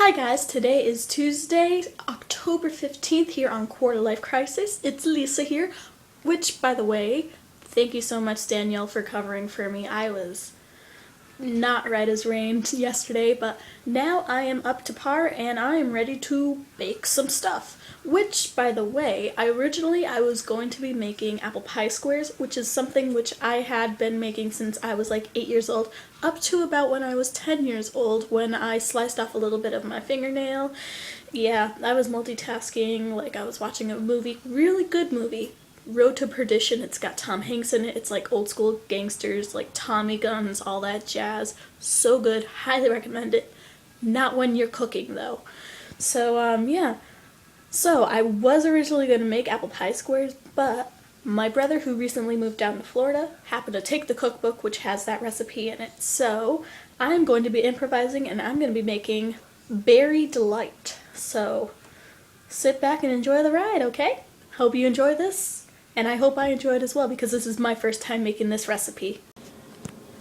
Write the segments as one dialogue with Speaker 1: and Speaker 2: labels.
Speaker 1: Hi guys, today is Tuesday, October 15th here on Quarter Life Crisis. It's Lisa here, which, by the way, thank you so much Danielle for covering for me. I was not right as rain yesterday, but now I am up to par and I am ready to bake some stuff. Which, by the way, I was going to be making apple pie squares, which is something which I had been making since I was like 8 years old, up to about when I was 10 years old when I sliced off a little bit of my fingernail. Yeah, I was multitasking, like I was watching a movie, really good movie, Road to Perdition. It's got Tom Hanks in it. It's like old school gangsters, like Tommy guns, all that jazz. So good, highly recommend it. Not when you're cooking though. So yeah. So I was originally going to make apple pie squares, but my brother, who recently moved down to Florida, happened to take the cookbook which has that recipe in it. So I'm going to be improvising and I'm going to be making berry delight. So sit back and enjoy the ride, okay? Hope you enjoy this, and I hope I enjoy it as well because this is my first time making this recipe.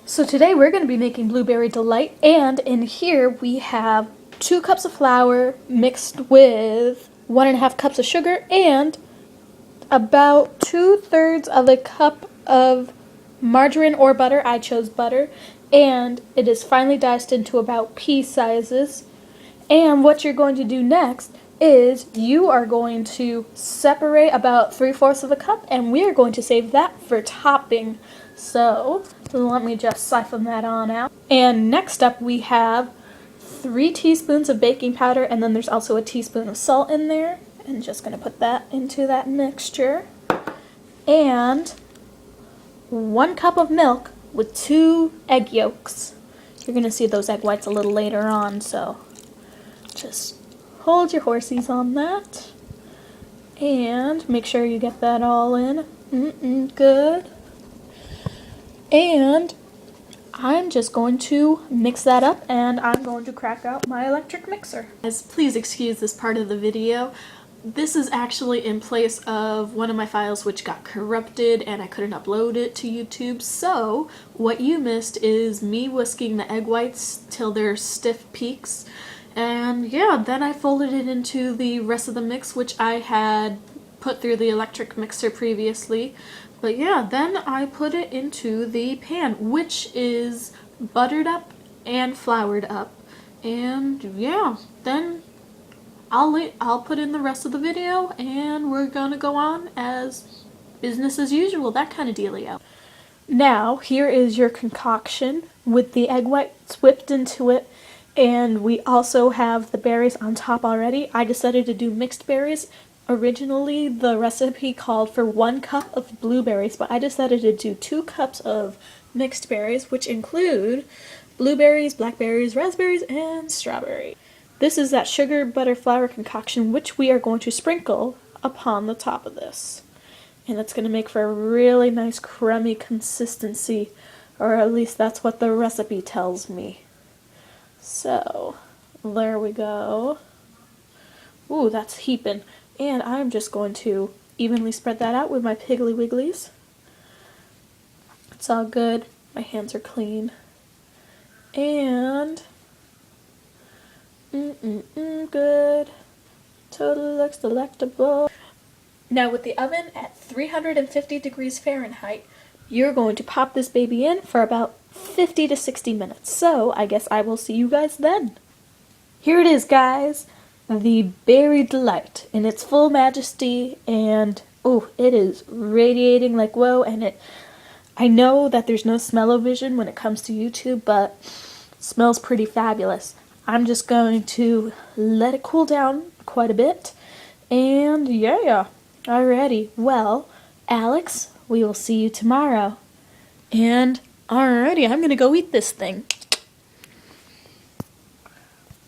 Speaker 1: So today we're going to be making blueberry delight, and in here we have 2 cups of flour mixed with 1.5 cups of sugar and about 2/3 of a cup of margarine or butter. I chose butter, and it is finely diced into about pea sizes. And what you're going to do next is you are going to separate about 3/4 of a cup, and we are going to save that for topping. So let me just siphon that on out. And next up we have 3 teaspoons of baking powder, and then there's also a teaspoon of salt in there. And just going to put that into that mixture. And 1 cup of milk with 2 egg yolks. You're going to see those egg whites a little later on, so just hold your horsies on that. And make sure you get that all in. Good. And I'm just going to mix that up, and I'm going to crack out my electric mixer. Guys, please excuse this part of the video. This is actually in place of one of my files which got corrupted and I couldn't upload it to YouTube. So what you missed is me whisking the egg whites till they're stiff peaks. And yeah, then I folded it into the rest of the mix which I had put through the electric mixer previously. But yeah, then I put it into the pan, which is buttered up and floured up. And yeah, then I'll put in the rest of the video and we're gonna go on as business as usual, that kind of dealio. Now, here is your concoction with the egg whites whipped into it, and we also have the berries on top already. I decided to do mixed berries. Originally, the recipe called for 1 cup of blueberries, but I decided to do 2 cups of mixed berries, which include blueberries, blackberries, raspberries, and strawberries. This is that sugar butter flour concoction which we are going to sprinkle upon the top of this. And it's going to make for a really nice crummy consistency, or at least that's what the recipe tells me. So, there we go. Ooh, that's heaping. And I'm just going to evenly spread that out with my Piggly Wigglies. It's all good. My hands are clean. And good. Totally looks delectable. Now with the oven at 350 degrees Fahrenheit, you're going to pop this baby in for about 50 to 60 minutes. So I guess I will see you guys then. Here it is, guys. The berry delight in its full majesty, and oh, it is radiating like whoa. And I know that there's no smell-o-vision when it comes to YouTube, but it smells pretty fabulous. I'm just going to let it cool down quite a bit, and yeah, alrighty. Well, Alex, we will see you tomorrow. And alrighty, I'm gonna go eat this thing.